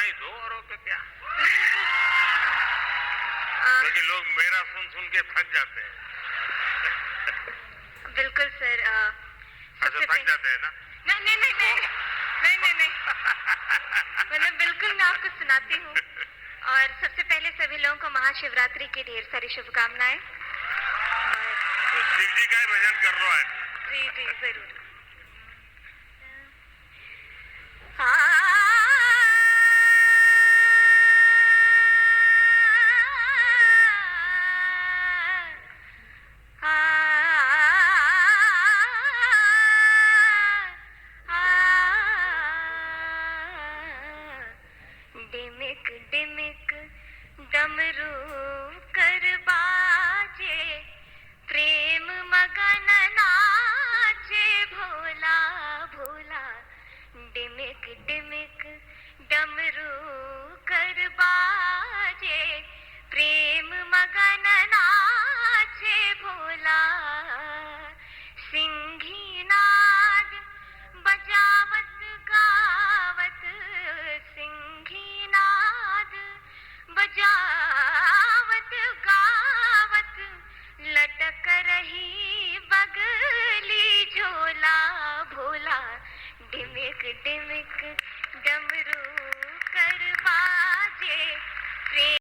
ही दो और के क्या, क्योंकि लोग मेरा सुन के थक जाते हैं। बिल्कुल सर। अच्छा, थक जाते हैं ना? नहीं नहीं नहीं नहीं नहीं नहीं नहीं मतलब बिल्कुल मैं आपको सुनाती हूँ। और सबसे पहले सभी लोगों को महाशिवरात्रि की ढेर सारी शुभकामनाएं। तो शिव जी का ही भजन कर लो आज। जी जी जरूर। डिमिक डिमिक डमरू कर बाजे, प्रेम मगन नाचे भोला भोला। डिमिक डिमिक डमरू कर बाजे, प्रेम मगन नाचे भोला। सिंही नाद बजावत गावत, सिंही नाद बजावत गावत, लटक रही बगली झोला भोला। डिमिक डिमिक डमरू कर बाजे, प्रेम